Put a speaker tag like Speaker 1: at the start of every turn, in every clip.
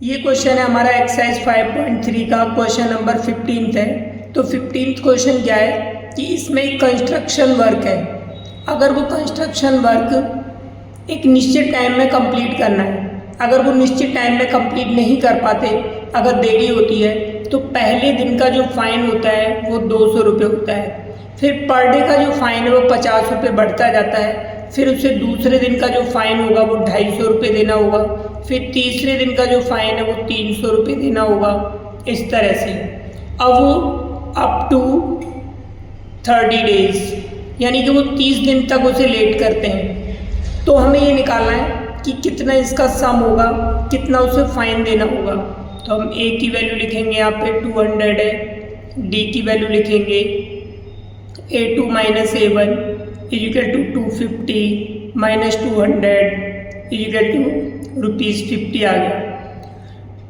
Speaker 1: ये क्वेश्चन है हमारा एक्सरसाइज 5.3 का क्वेश्चन नंबर 15 है। तो 15th क्वेश्चन क्या है कि इसमें एक कंस्ट्रक्शन वर्क है। अगर वो कंस्ट्रक्शन वर्क एक निश्चित टाइम में कंप्लीट करना है, अगर वो निश्चित टाइम में कंप्लीट नहीं कर पाते, अगर देरी होती है, तो पहले दिन का जो फाइन होता है वो 200 रुपये होता है। फिर पर डे का जो फाइन है वो 50 रुपये बढ़ता जाता है। फिर उसे दूसरे दिन का जो फाइन होगा वो 250 रुपये देना होगा। फिर तीसरे दिन का जो फाइन है वो 300 रुपये देना होगा। इस तरह से अब वो अप टू 30 डेज यानी कि वो 30 दिन तक उसे लेट करते हैं। तो हमें ये निकालना है कि कितना इसका सम होगा, कितना उसे फाइन देना होगा। तो हम ए की वैल्यू लिखेंगे, यहाँ पे 200 है। डी की वैल्यू लिखेंगे A2 minus A1 equal to 250 minus 200 equal to ₹50 आ गया।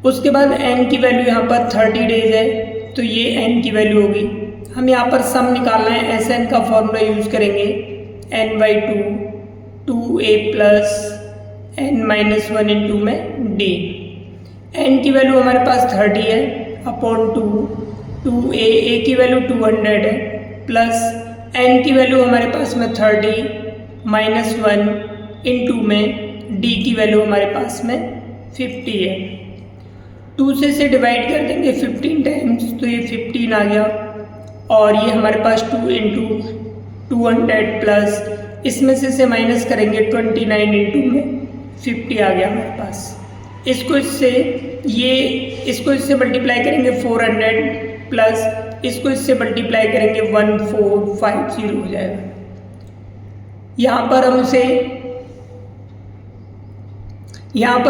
Speaker 1: उसके बाद n की वैल्यू यहाँ पर 30 डेज है, तो ये n की वैल्यू होगी। हम यहाँ पर सम निकालना है, Sn का फॉर्मूला यूज़ करेंगे n/2 2a plus n minus 1 into में d। n की वैल्यू हमारे पास 30 है अपॉन 2a की वैल्यू 200 है प्लस n की वैल्यू हमारे पास में 30 माइनस 1 इंटू में d की वैल्यू हमारे पास में 50 है। 2 से डिवाइड कर देंगे 15 टाइम्स, तो ये 15 आ गया। और ये हमारे पास 2 इंटू 200 प्लस इसमें से माइनस करेंगे 29 इंटू में 50 आ गया हमारे पास। इसको इससे मल्टीप्लाई करेंगे 400 प्लस इसको इससे मल्टीप्लाई करेंगे 1450 हो जाएगा। यहाँ पर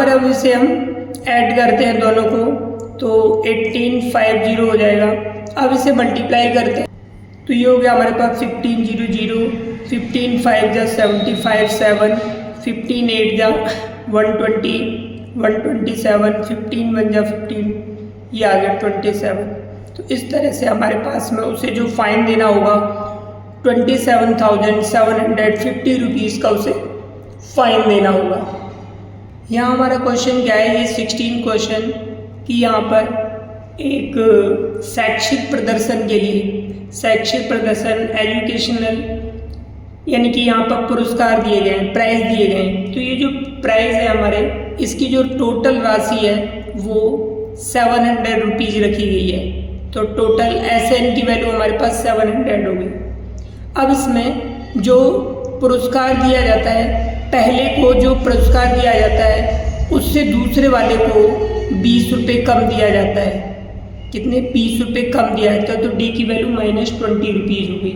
Speaker 1: हम इसे हम ऐड करते हैं दोनों को, तो 1850 हो जाएगा। अब इसे मल्टीप्लाई करते हैं, तो ये हो गया हमारे पास 15 0 15 5 जा 75 7 15 8 जा 120 127 15 1 जा 15, ये आ गया 27। तो इस तरह से हमारे पास में उसे जो फाइन देना होगा 27,750 रुपीज़ का उसे फाइन देना होगा। यहाँ हमारा क्वेश्चन क्या है, ये 16 क्वेश्चन कि यहाँ पर एक शैक्षिक प्रदर्शन के लिए, शैक्षिक प्रदर्शन एजुकेशनल, यानी कि यहाँ पर पुरस्कार दिए गए हैं, प्राइज़ दिए गए हैं। तो ये जो प्राइज़ है हमारे, इसकी जो टोटल राशि है वो 700 रुपीज़ रखी गई है। तो टोटल Sn की वैल्यू हमारे पास 700 होगी। अब इसमें जो पुरस्कार दिया जाता है, पहले को जो पुरस्कार दिया जाता है उससे दूसरे वाले को 20 रुपये कम दिया जाता है। कितने? 20 रुपये कम दिया जाता है। तो डी की वैल्यू -20 रुपीज़ होगी।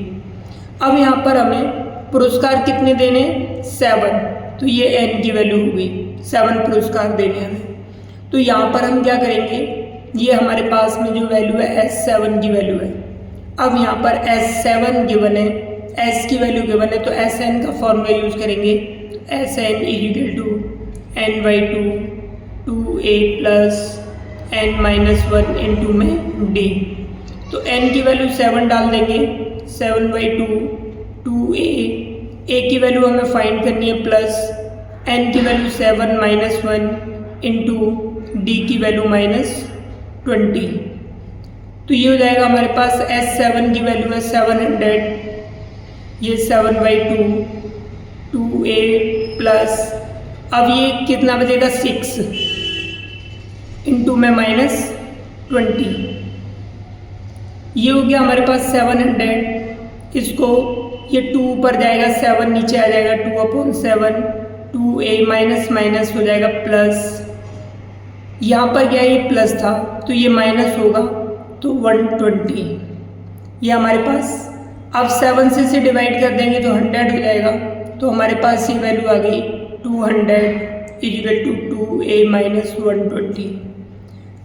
Speaker 1: अब यहाँ पर हमें पुरस्कार कितने देने? 7, तो ये n की वैल्यू होगी, 7 पुरस्कार देने हमें। तो यहाँ पर हम क्या करेंगे, ये हमारे पास में जो वैल्यू है S7 की वैल्यू है। अब यहाँ पर S7 गिवन है, S की वैल्यू गिवन है, तो Sn का फॉर्मूला यूज़ करेंगे Sn equal to n/2 2a plus n minus 1 into में d। तो n की वैल्यू 7 डाल देंगे, 7/2 2a, a की वैल्यू हमें फाइंड करनी है प्लस n की वैल्यू 7 माइनस 1 इंटू d की वैल्यू -20। तो ये हो जाएगा हमारे पास S7 की वैल्यू है 700, ये 7/2 2a प्लस, अब ये कितना बचेगा 6 इंटू में -20। ये हो गया हमारे पास 700। इसको ये 2 ऊपर जाएगा, 7 नीचे आ जाएगा, 2/7 2a माइनस माइनस हो जाएगा प्लस। यहाँ पर क्या ये प्लस था तो ये माइनस होगा, तो 120 ये हमारे पास। अब 7 से डिवाइड कर देंगे तो 100 हो जाएगा। तो हमारे पास ये वैल्यू आ गई 200 इजिकल टू 2a माइनस 120।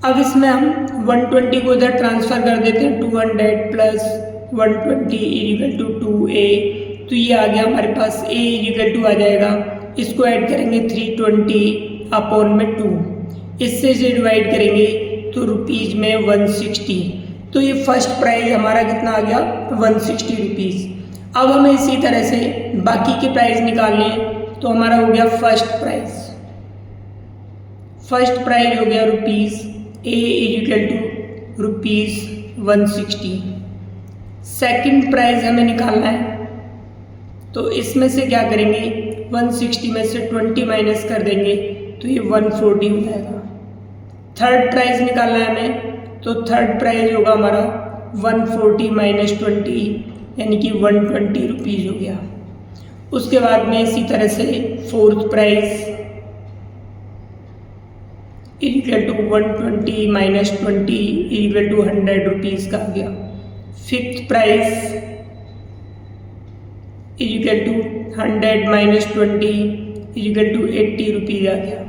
Speaker 1: अब इसमें हम 120 को इधर ट्रांसफ़र कर देते हैं, 200 प्लस 120 इजिकल टू 2a। तो ये आ गया हमारे पास a इजिकल टू आ जाएगा, इसको ऐड करेंगे 320 अपॉन में 2, इससे डिवाइड करेंगे तो रुपीज़ में 160। तो ये फर्स्ट प्राइज़ हमारा कितना आ गया? 160 रुपीज़। अब हमें इसी तरह से बाकी के प्राइज़ निकालने हैं, तो हमारा हो गया फर्स्ट प्राइज़। फर्स्ट प्राइज हो गया rupees a equal to ₹160। Second prize हमें निकालना है, तो इसमें से क्या करेंगे, 160 में से 20 माइनस कर देंगे तो ये 140 हो जाएगा। थर्ड प्राइज निकालना है हमें, तो थर्ड प्राइज होगा हमारा 140 माइनस 20 यानी कि 120 रुपीज़ हो गया। उसके बाद में इसी तरह से fourth prize equal to 120 minus 20 equal to 100 rupees का आ गया। Fifth prize equal to 100 minus 20 equal to 80 rupees आ गया।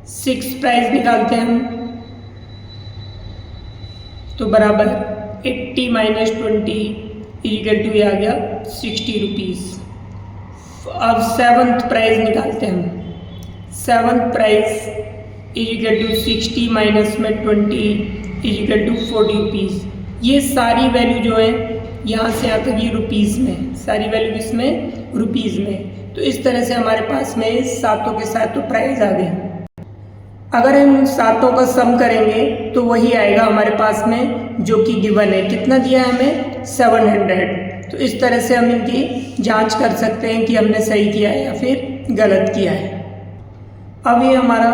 Speaker 1: सिक्स प्राइज निकालते हैं हम, तो बराबर 80 माइनस 20 इक्वल टू आ गया 60 रुपीज़। अब सेवन्थ प्राइज निकालते हैं हम, seventh prize equal to 60 minus में 20 इक्वल टू 40 रुपीज़। ये सारी वैल्यू जो है यहाँ से यहाँ तक ये रुपीज़ में, सारी वैल्यू इसमें रुपीज़ में। तो इस तरह से हमारे पास में सातों के सातों प्राइज आ गए। अगर हम सातों का सम करेंगे तो वही आएगा हमारे पास में जो कि गिवन है। कितना दिया है हमें, 700। तो इस तरह से हम इनकी जांच कर सकते हैं कि हमने सही किया है या फिर गलत किया है। अब ये हमारा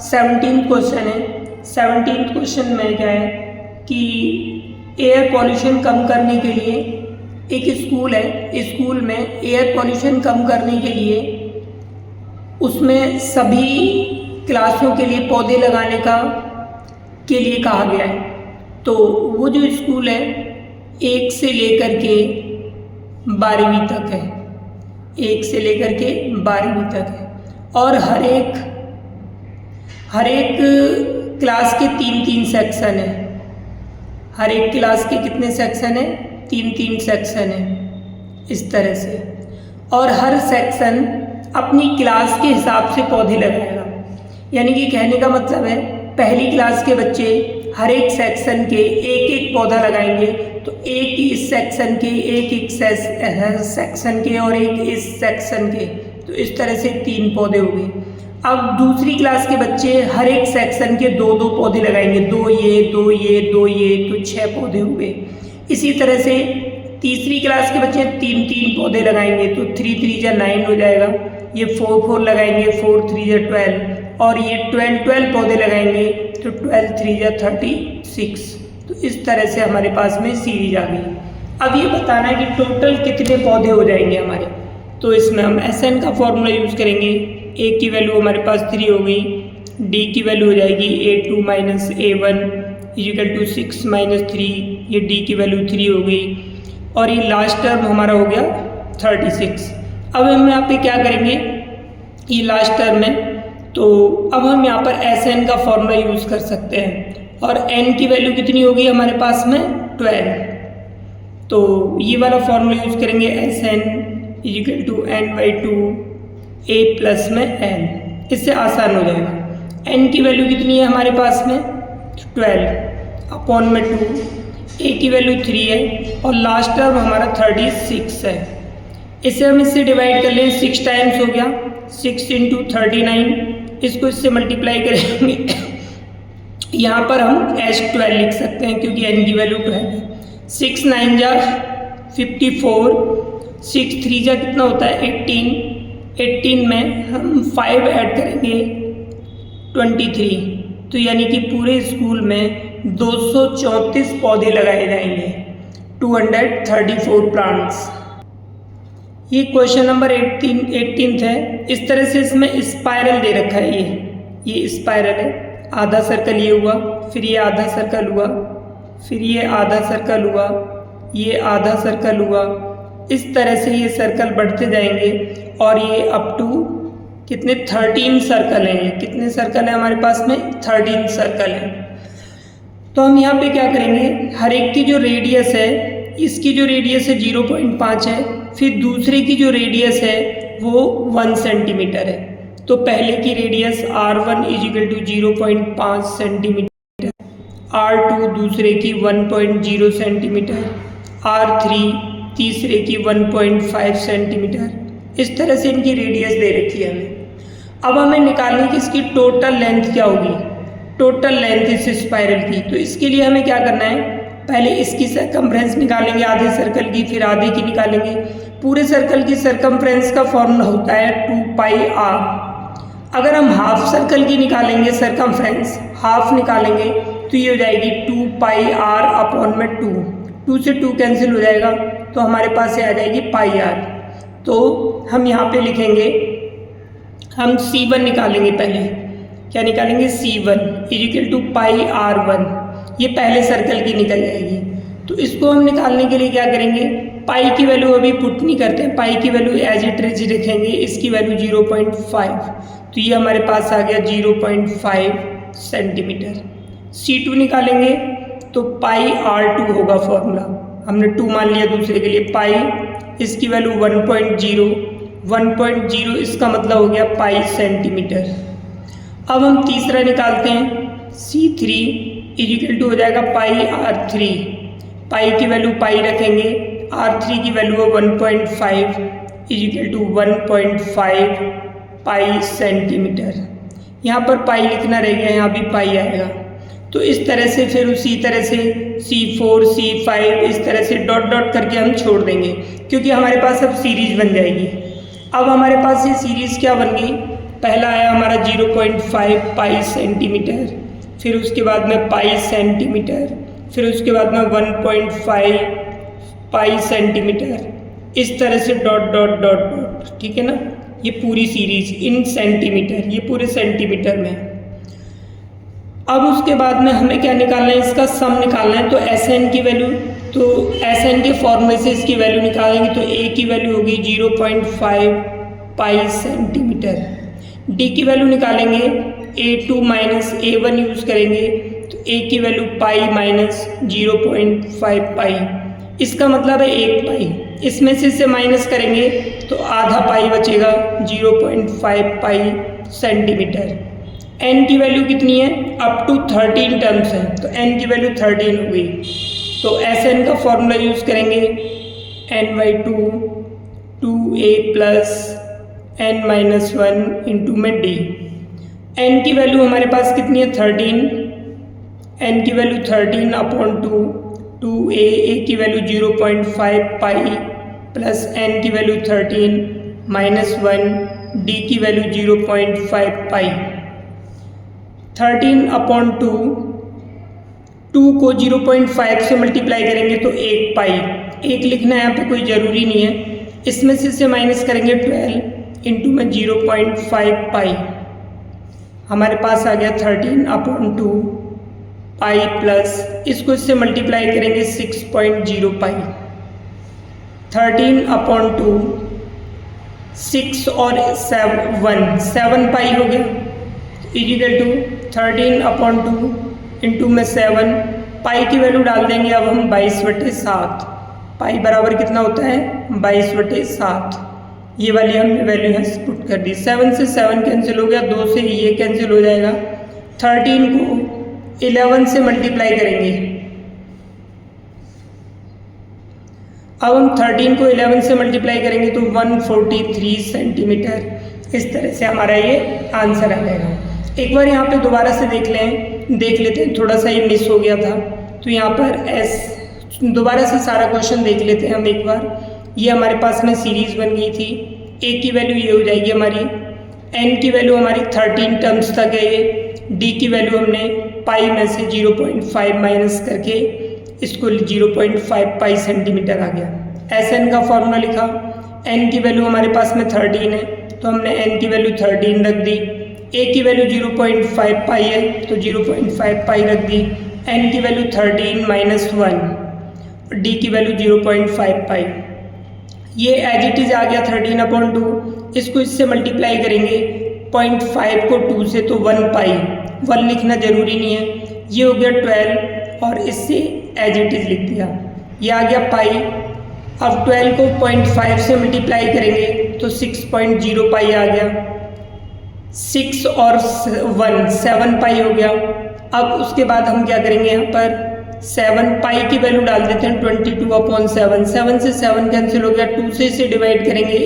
Speaker 1: 17th क्वेश्चन है। 17th क्वेश्चन में क्या है कि एयर पॉल्यूशन कम करने के लिए एक स्कूल है, स्कूल में एयर पॉल्यूशन कम करने के लिए उसमें सभी क्लासों के लिए पौधे लगाने के लिए कहा गया है। तो वो जो स्कूल है 1 से लेकर के 12वीं तक है, 1 से लेकर के 12वीं तक है, और हर एक क्लास के 3-3 सेक्शन है। हर एक क्लास के कितने सेक्शन है, 3-3 सेक्शन है इस तरह से। और हर सेक्शन अपनी क्लास के हिसाब से पौधे लगाएगा। यानी कि कहने का मतलब है पहली क्लास के बच्चे हर एक सेक्शन के एक एक पौधा लगाएंगे, तो एक इस सेक्शन के, एक सेक्शन के और एक इस सेक्शन के, तो इस तरह से 3 पौधे हो गए। अब दूसरी क्लास के बच्चे हर एक सेक्शन के 2-2 पौधे लगाएंगे, 2 ये 2 ये 2 ये, तो 6 पौधे हो गए। इसी तरह से तीसरी क्लास के बच्चे 3-3 पौधे लगाएंगे, तो 3-3 जा 9 हो जाएगा। ये 4-4 लगाएंगे, 4-3 जा 12, और ये 12 पौधे लगाएंगे, तो 12-3 जा 36। तो इस तरह से हमारे पास में सीरीज आ गई। अब ये बताना है कि टोटल कितने पौधे हो जाएंगे हमारे। तो इसमें हम SN का फॉर्मूला यूज़ करेंगे। A की वैल्यू हमारे पास 3 हो गई, D की वैल्यू हो जाएगी A2 minus A1 equal to 6 minus 3, ये D की वैल्यू 3 हो गई, और ये लास्ट टर्म हमारा हो गया 36। अब हम यहाँ पे क्या करेंगे, ये लास्ट टर्म है, तो अब हम यहाँ पर SN का फॉर्मूला यूज़ कर सकते हैं। और N की वैल्यू कितनी होगी हमारे पास में 12, तो ये वाला फॉर्मूला यूज़ करेंगे SN equal to N/2 A plus में N। इससे आसान हो जाएगा। N की वैल्यू कितनी है हमारे पास में 12 अपॉन में 2, A की वैल्यू 3 है, और लास्ट टर्म हमारा 36 है। इसे हम इससे डिवाइड कर लें, 6 टाइम्स हो गया, 6 × 39, इसको इससे मल्टीप्लाई करेंगे। यहाँ पर हम S12 लिख सकते हैं क्योंकि N की वैल्यू 12 है। 6 9 जा 54, 6 3 जा कितना होता है 18, 18 में हम 5 ऐड करेंगे 23, तो यानी कि पूरे स्कूल में 234 पौधे लगाए जाएंगे, 234 प्लांट्स। ये क्वेश्चन नंबर 18th है। इस तरह से इसमें स्पाइरल दे रखा है, ये स्पाइरल है, आधा सर्कल ये हुआ, फिर ये आधा सर्कल हुआ, फिर ये आधा सर्कल हुआ, ये आधा सर्कल हुआ। इस तरह से ये सर्कल बढ़ते जाएंगे, और ये अप टू कितने 13 सर्कल हैं। ये कितने सर्कल हैं हमारे पास में 13 सर्कल हैं। तो हम यहाँ पे क्या करेंगे, हर एक की जो रेडियस है, इसकी जो रेडियस है 0.5 है, फिर दूसरे की जो रेडियस है वो 1 सेंटीमीटर है। तो पहले की रेडियस R1 = 0.5 सेंटीमीटर, R2 दूसरे की 1.0 सेंटीमीटर, R3 तीसरे की 1.5 सेंटीमीटर। इस तरह से इनकी रेडियस दे रखी है हमें। अब हमें निकालनी कि इसकी टोटल लेंथ क्या होगी, टोटल लेंथ इस स्पाइरल की। तो इसके लिए हमें क्या करना है, पहले इसकी सरकमफ्रेंस निकालेंगे आधे सर्कल की, फिर आधे की निकालेंगे। पूरे सर्कल की सरकमफ्रेंस का फॉर्मूला होता है 2πr। अगर हम हाफ सर्कल की निकालेंगे सरकमफ्रेंस, हाफ निकालेंगे तो ये हो जाएगी 2πr अपॉन में 2 से 2 कैंसिल हो जाएगा तो हमारे पास ये आ जाएगी πr। तो हम यहाँ पे लिखेंगे, हम C1 निकालेंगे, पहले क्या निकालेंगे, C1 इजिकल टू πr1। ये पहले सर्कल की निकल जाएगी। तो इसको हम निकालने के लिए क्या करेंगे, पाई की वैल्यू अभी पुट नहीं करते हैं, पाई की वैल्यू एज इट इज रखेंगे, इसकी वैल्यू 0.5। तो ये हमारे पास आ गया 0.5 सेंटीमीटर। C2 निकालेंगे तो πr2 होगा फॉर्मूला, हमने 2 मान लिया दूसरे के लिए, पाई इसकी वैल्यू 1.0 इसका मतलब हो गया पाई सेंटीमीटर। अब हम तीसरा निकालते हैं, C3 इजिकल टू हो जाएगा πr3। पाई की वैल्यू पाई रखेंगे, r3 की वैल्यू है 1.5 इजिकल टू 1.5 पाई सेंटीमीटर। यहाँ पर पाई लिखना रह गया, यहाँ भी पाई आएगा। तो इस तरह से फिर उसी तरह से C4 C5 इस तरह से डॉट डॉट करके हम छोड़ देंगे, क्योंकि हमारे पास अब सीरीज बन जाएगी। अब हमारे पास ये सीरीज़ क्या बन गई, पहला आया हमारा 0.5 पाई सेंटीमीटर, फिर उसके बाद में पाई सेंटीमीटर, फिर उसके बाद में 1.5 पाई सेंटीमीटर, इस तरह से डॉट डॉट डॉट डॉट, ठीक है ना। ये पूरी सीरीज इन सेंटीमीटर, ये पूरे सेंटीमीटर में। अब उसके बाद में हमें क्या निकालना है, इसका सम निकालना है। तो SN की वैल्यू, तो SN के फॉर्मूले से इसकी वैल्यू निकालेंगे तो A की वैल्यू होगी 0.5 पाई सेंटीमीटर। D की वैल्यू निकालेंगे, A2 माइनस A1 यूज़ करेंगे तो A की वैल्यू पाई माइनस 0.5 पाई, इसका मतलब है 1 पाई। इसमें से इसे माइनस करेंगे तो आधा पाई बचेगा, 0.5 पाई सेंटीमीटर। n की वैल्यू कितनी है, अप टू 13 टर्म्स है तो n की वैल्यू 13 हो गई। तो SN का फॉर्मूला यूज़ करेंगे, n/2 2a plus n-1 into में d। n की वैल्यू हमारे पास कितनी है, 13, n की वैल्यू 13 अपॉन 2a, a की वैल्यू 0.5 पाई प्लस n की वैल्यू 13 -1, d की वैल्यू 0.5 पाई। 13 अपॉन 2 को 0.5 से मल्टीप्लाई करेंगे तो 1 पाई, 1 लिखना है यहाँ पे कोई ज़रूरी नहीं है। इसमें से इसे माइनस करेंगे 12 इंटू में 0.5 पाई, हमारे पास आ गया 13 अपॉन 2 पाई प्लस इसको इससे मल्टीप्लाई करेंगे 6.0 पाई। 13 अपॉन 2 6 और 7 पाई हो गया, इजिकल टू 13 अपॉन 2 इंटू में 7, पाई की वैल्यू डाल देंगे अब हम 22/7। पाई बराबर कितना होता है, 22/7। ये वाली हमने वैल्यू यहाँ पुट कर दी। 7 से 7 कैंसिल हो गया, 2 से ये कैंसिल हो जाएगा। 13 को 11 से मल्टीप्लाई करेंगे, अब हम 13 को 11 से मल्टीप्लाई करेंगे तो 143 सेंटीमीटर। इस तरह से हमारा ये आंसर आ जाएगा। एक बार यहाँ पे दोबारा से देख लेते हैं, थोड़ा सा ये मिस हो गया था। तो यहाँ पर दोबारा से सारा क्वेश्चन देख लेते हैं हम एक बार। ये हमारे पास में सीरीज बन गई थी, ए की वैल्यू ये हो जाएगी हमारी, एन की वैल्यू हमारी 13 टर्म्स तक है ये, डी की वैल्यू हमने पाई में से 0.5 माइनस करके इसको 0.5 पाई सेंटीमीटर आ गया। एस एन का फॉर्मूला लिखा, एन की वैल्यू हमारे पास में 13 है तो हमने एन की वैल्यू 13 रख दी। ए की वैल्यू 0.5 पाई है तो 0.5 पाई रख दी। एन की वैल्यू 13 -1, डी की वैल्यू 0.5 पाई। ये एज इट इज़ आ गया 13/2। इसको इससे मल्टीप्लाई करेंगे 0.5 को 2 से तो 1 पाई, 1 लिखना ज़रूरी नहीं है। ये हो गया 12 और इससे एज इट इज़ लिख दिया, ये आ गया पाई। अब 12 को 0.5 से मल्टीप्लाई करेंगे तो 6.0 पाई आ गया। 6 और 1 7 पाई हो गया। अब उसके बाद हम क्या करेंगे, यहाँ पर 7 पाई की वैल्यू डाल देते हैं 22/7, 7 से 7 कैंसिल हो गया, 2 से इसे डिवाइड करेंगे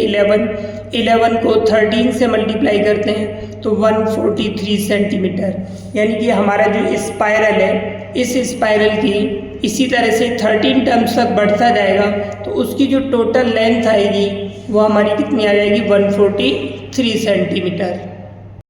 Speaker 1: 11 को 13 से मल्टीप्लाई करते हैं तो 143 सेंटीमीटर। यानी कि हमारा जो स्पाइरल है इस स्पाइरल की इसी तरह से 13 टर्म्स तक बढ़ता जाएगा तो उसकी जो टोटल लेंथ आएगी वो हमारी कितनी आ जाएगी 143 सेंटीमीटर।